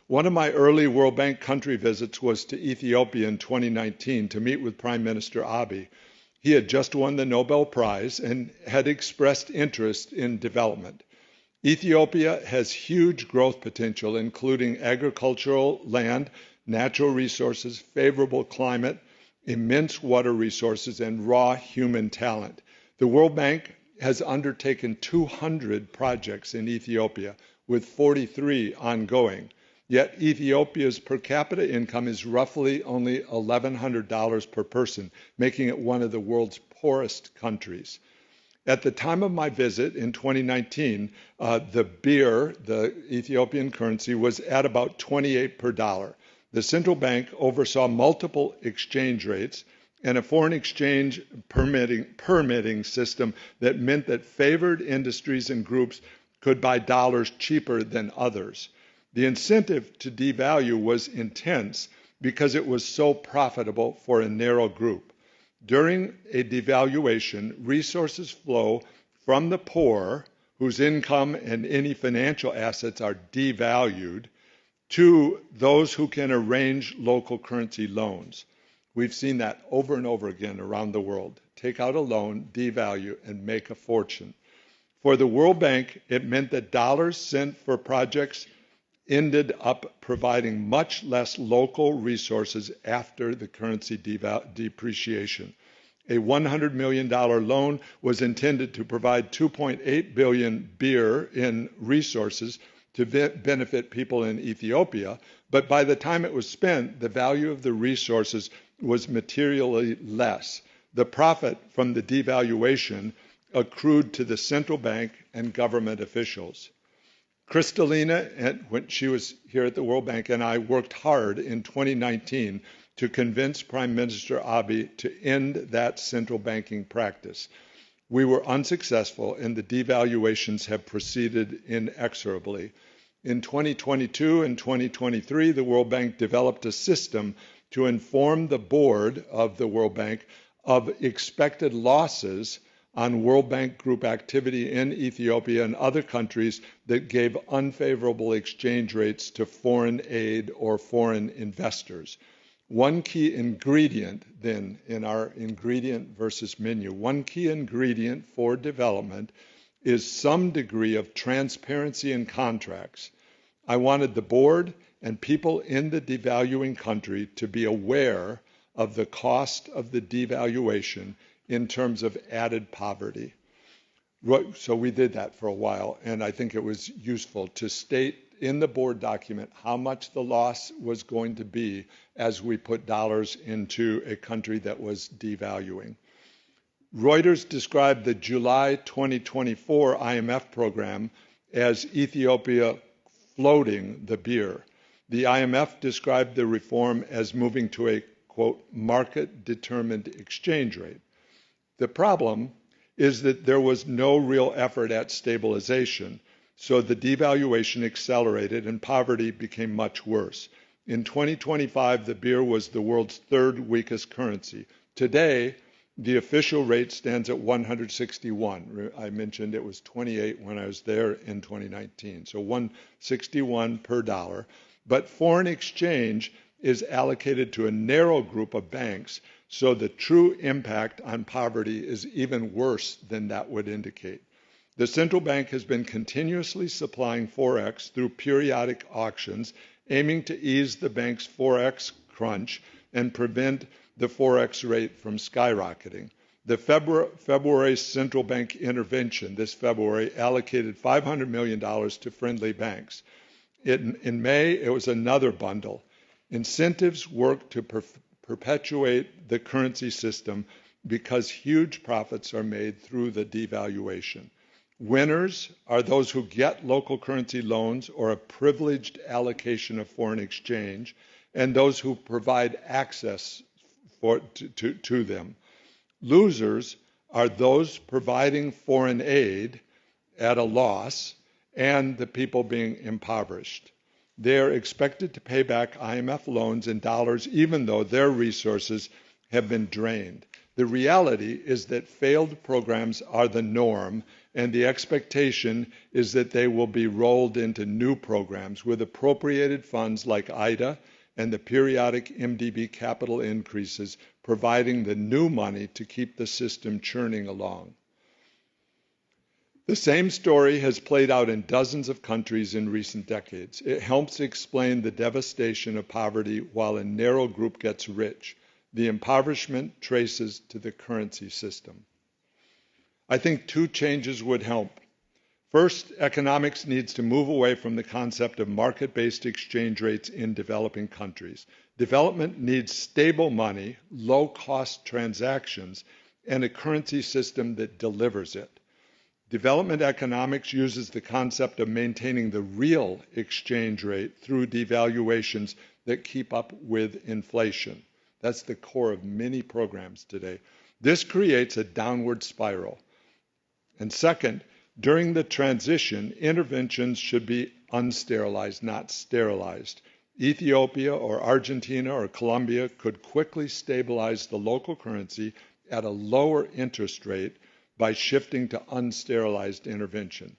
One of my early World Bank country visits was to Ethiopia in 2019 to meet with Prime Minister Abiy. He had just won the Nobel Prize and had expressed interest in development. Ethiopia has huge growth potential, including agricultural land, natural resources, favorable climate, immense water resources, and raw human talent. The World Bank has undertaken 200 projects in Ethiopia, with 43 ongoing. Yet Ethiopia's per capita income is roughly only $1,100 per person, making it one of the world's poorest countries. At the time of my visit in 2019, the birr, the Ethiopian currency, was at about 28 per dollar. The central bank oversaw multiple exchange rates and a foreign exchange permitting system that meant that favored industries and groups could buy dollars cheaper than others. The incentive to devalue was intense because it was so profitable for a narrow group. During a devaluation, resources flow from the poor, whose income and any financial assets are devalued, to those who can arrange local currency loans. We've seen that over and over again around the world. Take out a loan, devalue, and make a fortune. For the World Bank, it meant that dollars sent for projects ended up providing much less local resources after the currency depreciation. A $100 million loan was intended to provide 2.8 billion birr in resources to benefit people in Ethiopia, but by the time it was spent, the value of the resources was materially less. The profit from the devaluation accrued to the central bank and government officials. Kristalina, when she was here at the World Bank, and I worked hard in 2019 to convince Prime Minister Abiy to end that central banking practice. We were unsuccessful, and the devaluations have proceeded inexorably. In 2022 and 2023, the World Bank developed a system to inform the board of the World Bank of expected losses on World Bank Group activity in Ethiopia and other countries that gave unfavorable exchange rates to foreign aid or foreign investors. One key ingredient, then, in our ingredient versus menu, one key ingredient for development is some degree of transparency in contracts. I wanted the board and people in the devaluing country to be aware of the cost of the devaluation in terms of added poverty. So we did that for a while, and I think it was useful to state in the board document how much the loss was going to be as we put dollars into a country that was devaluing. Reuters described the July 2024 IMF program as Ethiopia floating the birr. The IMF described the reform as moving to a, quote, market-determined exchange rate. The problem is that there was no real effort at stabilization, so the devaluation accelerated and poverty became much worse. In 2025, the birr was the world's third weakest currency. Today, the official rate stands at 161. I mentioned it was 28 when I was there in 2019, so 161 per dollar. But foreign exchange is allocated to a narrow group of banks, so the true impact on poverty is even worse than that would indicate. The central bank has been continuously supplying Forex through periodic auctions, aiming to ease the bank's Forex crunch and prevent the Forex rate from skyrocketing. The February central bank intervention this February allocated $500 million to friendly banks. In May, it was another bundle. Incentives work to perpetuate the currency system because huge profits are made through the devaluation. Winners are those who get local currency loans or a privileged allocation of foreign exchange, and those who provide access to them. Losers are those providing foreign aid at a loss and the people being impoverished. They are expected to pay back IMF loans in dollars even though their resources have been drained. The reality is that failed programs are the norm, and the expectation is that they will be rolled into new programs with appropriated funds like IDA and the periodic MDB capital increases, providing the new money to keep the system churning along. The same story has played out in dozens of countries in recent decades. It helps explain the devastation of poverty while a narrow group gets rich. The impoverishment traces to the currency system. I think two changes would help. First, economics needs to move away from the concept of market-based exchange rates in developing countries. Development needs stable money, low-cost transactions, and a currency system that delivers it. Development economics uses the concept of maintaining the real exchange rate through devaluations that keep up with inflation. That's the core of many programs today. This creates a downward spiral. And second, during the transition, interventions should be unsterilized, not sterilized. Ethiopia or Argentina or Colombia could quickly stabilize the local currency at a lower interest rate by shifting to unsterilized intervention.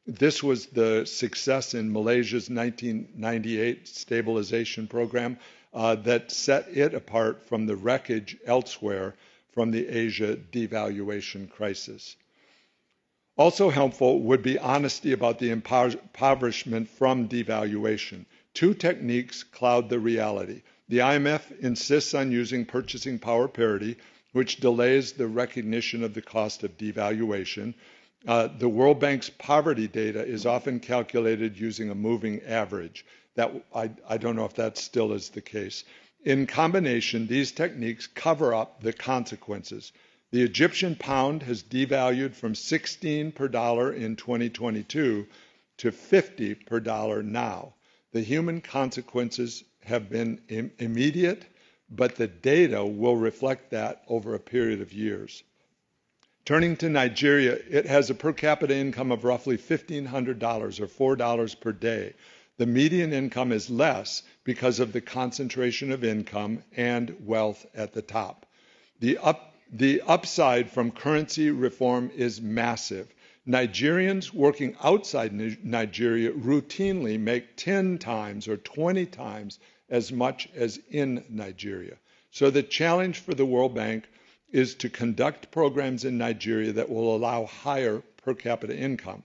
This was the success in Malaysia's 1998 stabilization program that set it apart from the wreckage elsewhere from the Asia devaluation crisis. Also helpful would be honesty about the impoverishment from devaluation. Two techniques cloud the reality. The IMF insists on using purchasing power parity, which delays the recognition of the cost of devaluation. The World Bank's poverty data is often calculated using a moving average. I don't know if that still is the case. In combination, these techniques cover up the consequences. The Egyptian pound has devalued from 16 per dollar in 2022 to 50 per dollar now. The human consequences have been immediate, but the data will reflect that over a period of years. Turning to Nigeria, it has a per capita income of roughly $1,500 or $4 per day. The median income is less because of the concentration of income and wealth at the top. The upside from currency reform is massive. Nigerians working outside Nigeria routinely make 10 times or 20 times as much as in Nigeria. So the challenge for the World Bank is to conduct programs in Nigeria that will allow higher per capita income.